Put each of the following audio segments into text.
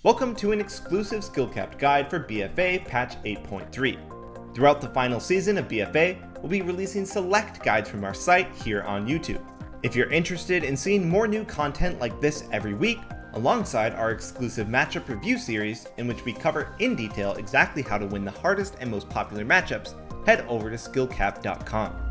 Welcome to an exclusive skill capped guide for BFA patch 8.3. Throughout the final season of BFA, we'll be releasing select guides from our site here on YouTube. If you're interested in seeing more new content like this every week, alongside our exclusive matchup review series in which we cover in detail exactly how to win the hardest and most popular matchups, head over to skillcap.com.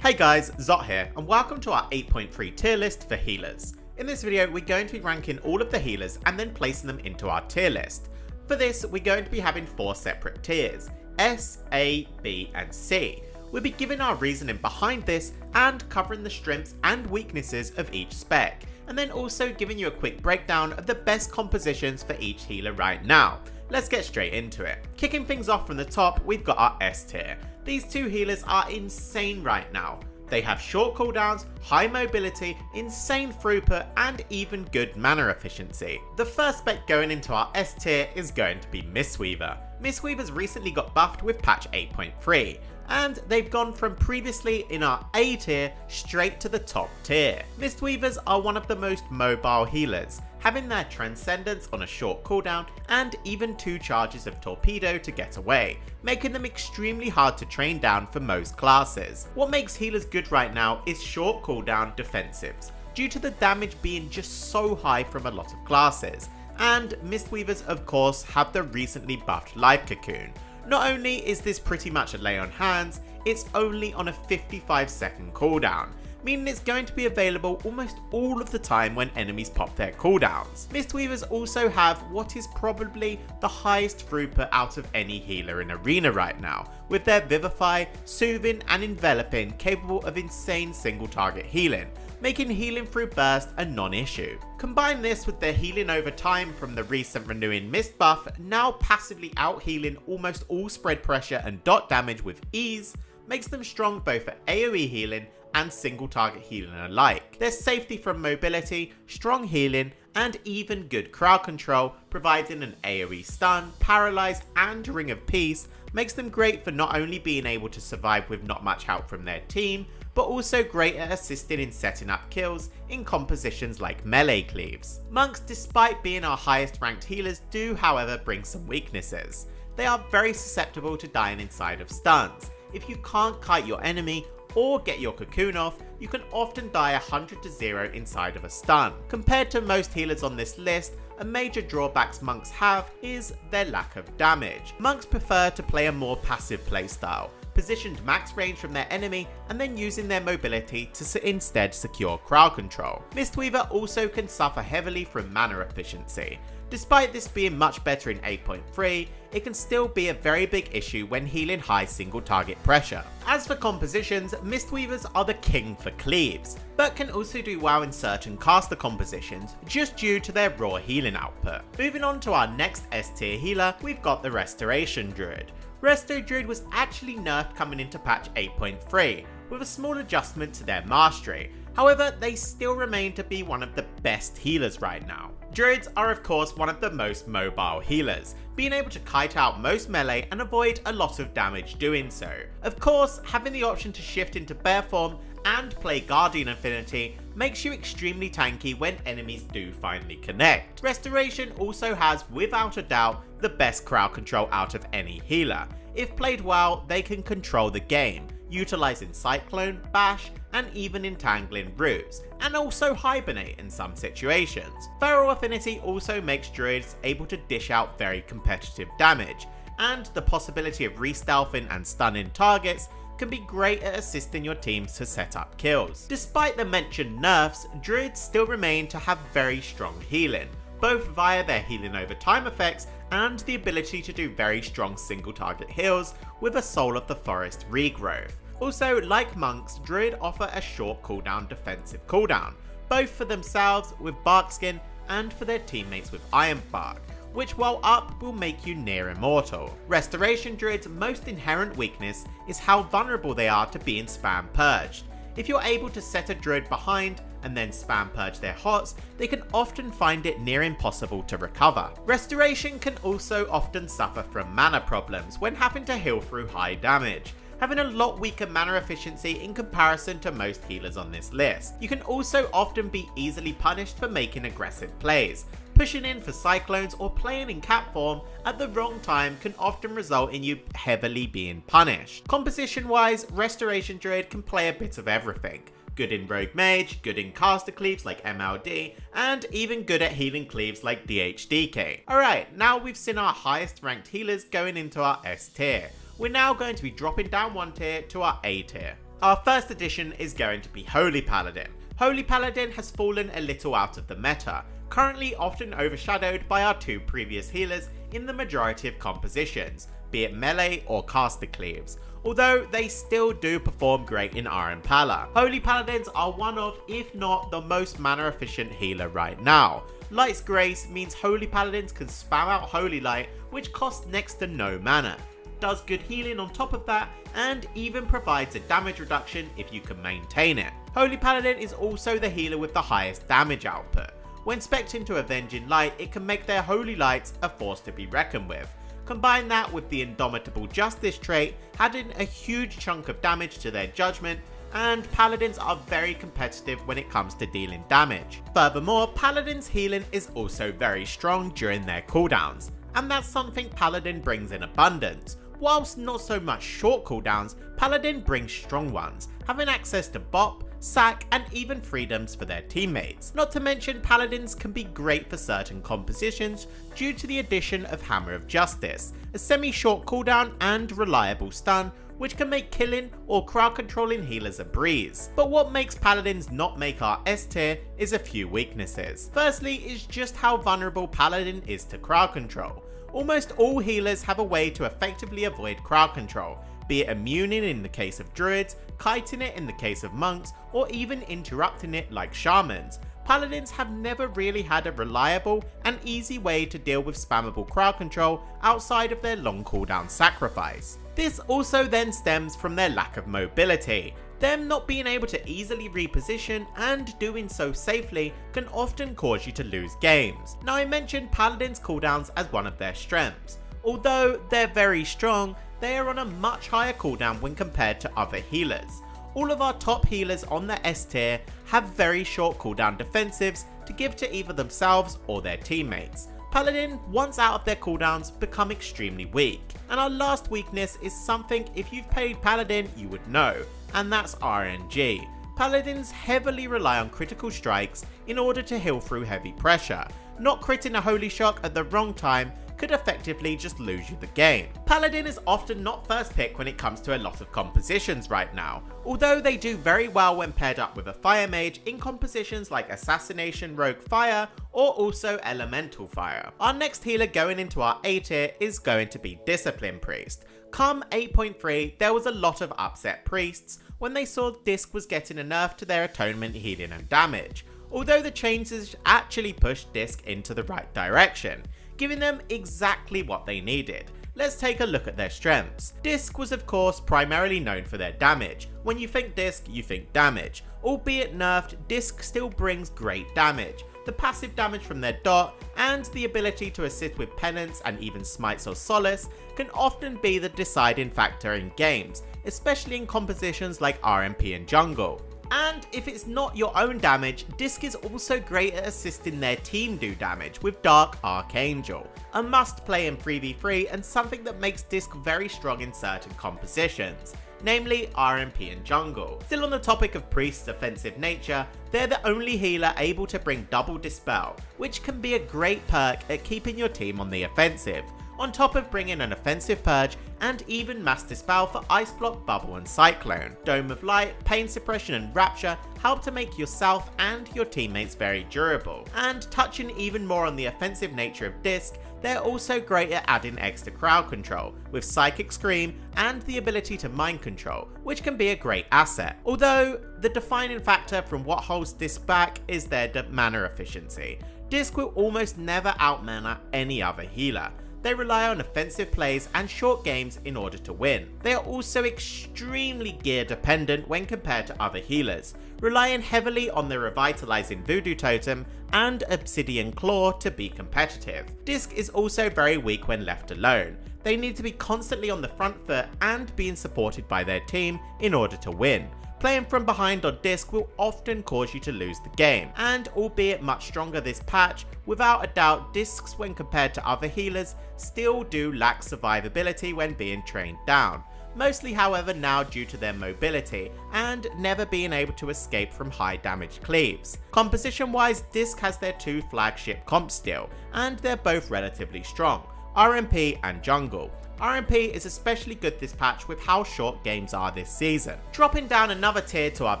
Hey guys, Zot here, and welcome to our 8.3 tier list for healers. In this video, we're going to be ranking all of the healers and then placing them into our tier list. For this, we're going to be having 4 separate tiers, S, A, B, and C. We'll be giving our reasoning behind this and covering the strengths and weaknesses of each spec, and then also giving you a quick breakdown of the best compositions for each healer right now. Let's get straight into it. Kicking things off from the top, we've got our S tier. These two healers are insane right now. They have short cooldowns, high mobility, insane throughput, and even good mana efficiency. The first spec going into our S tier is going to be Mistweaver. Mistweaver's recently got buffed with patch 8.3, and they've gone from previously in our A tier straight to the top tier. Mistweavers are one of the most mobile healers, having their Transcendence on a short cooldown and even 2 charges of Torpedo to get away, making them extremely hard to train down for most classes. What makes healers good right now is short cooldown defensives, due to the damage being just so high from a lot of classes, and Mistweavers of course have the recently buffed Life Cocoon. Not only is this pretty much a lay on hands, it's only on a 55-second cooldown, meaning it's going to be available almost all of the time when enemies pop their cooldowns. Mistweavers also have what is probably the highest throughput out of any healer in Arena right now, with their Vivify, Soothing and Enveloping capable of insane single target healing, making healing through burst a non-issue. Combine this with their healing over time from the recent renewing Mist buff, now passively out-healing almost all spread pressure and dot damage with ease, makes them strong both at AoE healing and single target healing alike. Their safety from mobility, strong healing, and even good crowd control, providing an AoE stun, paralyze, and ring of peace, makes them great for not only being able to survive with not much help from their team, but also great at assisting in setting up kills in compositions like melee cleaves. Monks, despite being our highest ranked healers, do however bring some weaknesses. They are very susceptible to dying inside of stuns. If you can't kite your enemy or get your cocoon off, you can often die 100-0 inside of a stun. Compared to most healers on this list, a major drawbacks monks have is their lack of damage. Monks prefer to play a more passive playstyle, positioned max range from their enemy and then using their mobility to instead secure crowd control. Mistweaver also can suffer heavily from mana efficiency. Despite this being much better in 8.3, it can still be a very big issue when healing high single target pressure. As for compositions, Mistweavers are the king for cleaves, but can also do well in certain caster compositions just due to their raw healing output. Moving on to our next S tier healer, we've got the Restoration Druid. Resto Druid was actually nerfed coming into patch 8.3, with a small adjustment to their mastery. However, they still remain to be one of the best healers right now. Druids are of course one of the most mobile healers, being able to kite out most melee and avoid a lot of damage doing so. Of course, having the option to shift into bear form and play Guardian Affinity makes you extremely tanky when enemies do finally connect. Restoration also has, without a doubt, the best crowd control out of any healer. If played well, they can control the game, utilising Cyclone, Bash, and even entangling roots, and also hibernate in some situations. Feral Affinity also makes druids able to dish out very competitive damage, and the possibility of re-stealthing and stunning targets can be great at assisting your teams to set up kills. Despite the mentioned nerfs, druids still remain to have very strong healing, both via their healing over time effects and the ability to do very strong single target heals with a Soul of the Forest regrowth. Also, like monks, druid offer a short cooldown defensive cooldown, both for themselves with Barkskin and for their teammates with Iron Bark, which while up will make you near immortal. Restoration Druid's most inherent weakness is how vulnerable they are to being spam purged. If you're able to set a druid behind and then spam purge their hots, they can often find it near impossible to recover. Restoration can also often suffer from mana problems when having to heal through high damage. having a lot weaker mana efficiency in comparison to most healers on this list. You can also often be easily punished for making aggressive plays. Pushing in for cyclones or playing in cap form at the wrong time can often result in you heavily being punished. Composition wise, Restoration Druid can play a bit of everything. Good in Rogue Mage, good in caster cleaves like MLD, and even good at healing cleaves like DHDK. Alright, now we've seen our highest ranked healers going into our S tier. We're now going to be dropping down one tier to our A tier. Our first addition is going to be Holy Paladin. Holy Paladin has fallen a little out of the meta, currently often overshadowed by our two previous healers in the majority of compositions, be it melee or caster cleaves, although they still do perform great in Iron Pala. Holy Paladins are one of, if not the most mana efficient healer right now. Light's Grace means Holy Paladins can spam out Holy Light, which costs next to no mana, does good healing on top of that, and even provides a damage reduction if you can maintain it. Holy Paladin is also the healer with the highest damage output. When spec'd into Avenging Light, it can make their Holy Lights a force to be reckoned with. Combine that with the Indomitable Justice trait, adding a huge chunk of damage to their judgment, and Paladins are very competitive when it comes to dealing damage. Furthermore, Paladins healing is also very strong during their cooldowns, and that's something Paladin brings in abundance. Whilst not so much short cooldowns, Paladin brings strong ones, having access to bop, sack, and even freedoms for their teammates. Not to mention, Paladins can be great for certain compositions due to the addition of Hammer of Justice, a semi-short cooldown and reliable stun, which can make killing or crowd controlling healers a breeze. But what makes Paladins not make our S tier is a few weaknesses. Firstly is just how vulnerable Paladin is to crowd control. Almost all healers have a way to effectively avoid crowd control, be it immuning in the case of druids, kiting it in the case of monks, or even interrupting it like shamans. Paladins have never really had a reliable and easy way to deal with spammable crowd control outside of their long cooldown sacrifice. This also then stems from their lack of mobility. Them not being able to easily reposition and doing so safely can often cause you to lose games. Now, I mentioned Paladins cooldowns as one of their strengths. Although they're very strong, they are on a much higher cooldown when compared to other healers. All of our top healers on the S tier have very short cooldown defensives to give to either themselves or their teammates. Paladin, once out of their cooldowns, become extremely weak. And our last weakness is something if you've played Paladin you would know, and that's RNG. Paladins heavily rely on critical strikes in order to heal through heavy pressure. Not critting a Holy Shock at the wrong time could effectively just lose you the game. Paladin is often not first pick when it comes to a lot of compositions right now, although they do very well when paired up with a Fire Mage in compositions like Assassination Rogue Fire or also Elemental Fire. Our next healer going into our A tier is going to be Discipline Priest. Come 8.3, there was a lot of upset priests when they saw Disc was getting a nerf to their atonement healing and damage, although the changes actually pushed Disc into the right direction, giving them exactly what they needed. Let's take a look at their strengths. Disc was of course primarily known for their damage. When you think Disc, you think damage. Albeit nerfed, Disc still brings great damage. The passive damage from their dot and the ability to assist with penance and even smites or solace can often be the deciding factor in games, especially in compositions like RMP and jungle. And if it's not your own damage, Disc is also great at assisting their team do damage with Dark Archangel, a must play in 3v3 and something that makes Disc very strong in certain compositions, namely RMP and jungle. Still on the topic of Priest's offensive nature, they're the only healer able to bring double Dispel, which can be a great perk at keeping your team on the offensive, on top of bringing an offensive purge and even mass dispel for Ice Block, Bubble and Cyclone. Dome of Light, Pain Suppression and Rapture help to make yourself and your teammates very durable. And touching even more on the offensive nature of Disc, they're also great at adding extra crowd control, with Psychic Scream and the ability to mind control, which can be a great asset. Although, the defining factor from what holds Disc back is their mana efficiency. Disc will almost never outmana any other healer. They rely on offensive plays and short games in order to win. They are also extremely gear dependent when compared to other healers, relying heavily on the revitalizing Voodoo Totem and Obsidian Claw to be competitive. Disc is also very weak when left alone. They need to be constantly on the front foot and being supported by their team in order to win. Playing from behind on disc will often cause you to lose the game, and albeit much stronger this patch, without a doubt discs when compared to other healers still do lack survivability when being trained down. Mostly however now due to their mobility and never being able to escape from high damage cleaves. Composition wise, disc has their two flagship comps still, and they're both relatively strong, RMP and jungle. RMP is especially good this patch with how short games are this season. Dropping down another tier to our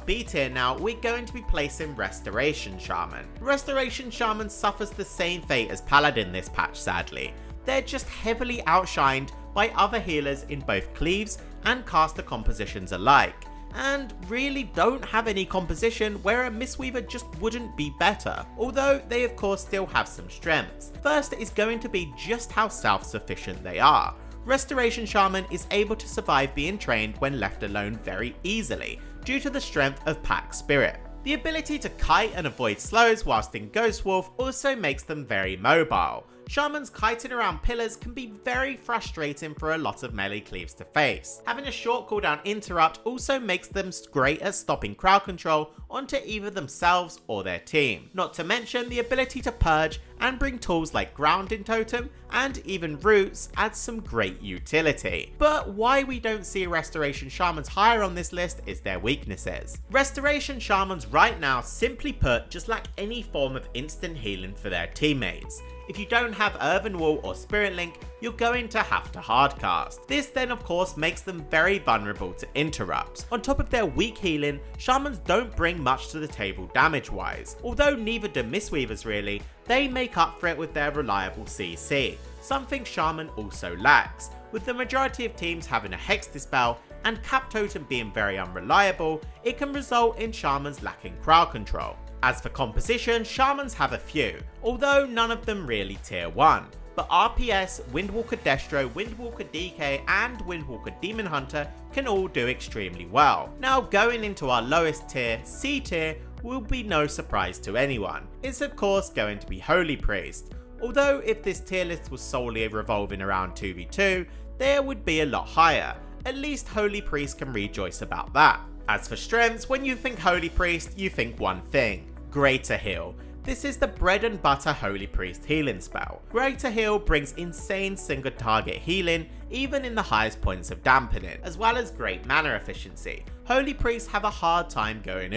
B tier now, we're going to be placing Restoration Shaman. Restoration Shaman suffers the same fate as Paladin this patch sadly. They're just heavily outshined by other healers in both cleaves and caster compositions alike, and really don't have any composition where a Mistweaver just wouldn't be better, although they of course still have some strengths. First is going to be just how self-sufficient they are. Restoration Shaman is able to survive being trained when left alone very easily, due to the strength of Pack Spirit. The ability to kite and avoid slows whilst in Ghost Wolf also makes them very mobile. Shamans kiting around pillars can be very frustrating for a lot of melee cleaves to face. Having a short cooldown interrupt also makes them great at stopping crowd control onto either themselves or their team. Not to mention the ability to purge and bring tools like grounding totem and even roots adds some great utility. But why we don't see Restoration Shamans higher on this list is their weaknesses. Restoration Shamans right now, simply put, just lack any form of instant healing for their teammates. If you don't have Earthen Wall or Spirit Link, you're going to have to hardcast. This then of course makes them very vulnerable to interrupts. On top of their weak healing, Shamans don't bring much to the table damage wise. Although neither do Mistweavers really, they make up for it with their reliable CC, something Shaman also lacks. With the majority of teams having a Hex Dispel and Cap Totem being very unreliable, it can result in Shamans lacking crowd control. As for composition, Shamans have a few, although none of them really tier 1. But RPS, Windwalker Destro, Windwalker DK and Windwalker Demon Hunter can all do extremely well. Now going into our lowest tier, C tier, will be no surprise to anyone. It's of course going to be Holy Priest. Although if this tier list was solely revolving around 2v2, there would be a lot higher. At least Holy Priest can rejoice about that. As for strengths, when you think Holy Priest, you think one thing: Greater Heal. This is the bread and butter Holy Priest healing spell. Greater Heal brings insane single target healing, even in the highest points of dampening, as well as great mana efficiency. Holy Priests have a hard time going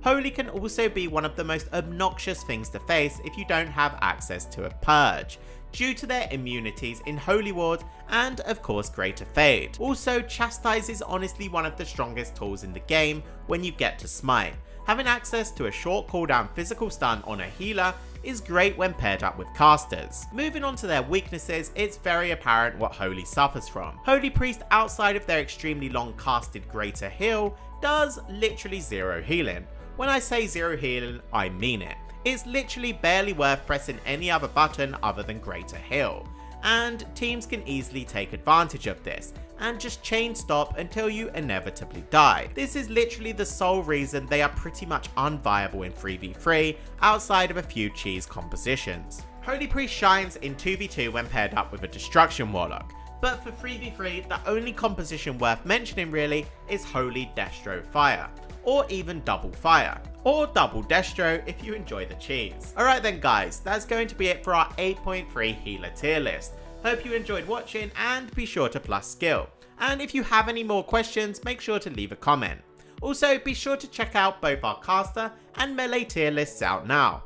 Holy can also be one of the most obnoxious things to face if you don't have access to a purge, due to their immunities in Holy Ward and of course Greater Fade. Also, Chastise is honestly one of the strongest tools in the game when you get to Smite. Having access to a short cooldown physical stun on a healer is great when paired up with casters. Moving on to their weaknesses, it's very apparent what Holy suffers from. Holy Priest, outside of their extremely long casted Greater Heal, does literally zero healing. When I say zero healing, I mean it. It's literally barely worth pressing any other button other than Greater Heal, and teams can easily take advantage of this and just chain stop until you inevitably die. This is literally the sole reason they are pretty much unviable in 3v3 outside of a few cheese compositions. Holy Priest shines in 2v2 when paired up with a Destruction Warlock, but for 3v3 the only composition worth mentioning really is Holy Destro Fire, or even Double Fire, or Double Destro if you enjoy the cheese. Alright then guys, that's going to be it for our 8.3 healer tier list. Hope you enjoyed watching, and be sure to plus skill. And if you have any more questions, make sure to leave a comment. Also, be sure to check out both our caster and melee tier lists out now.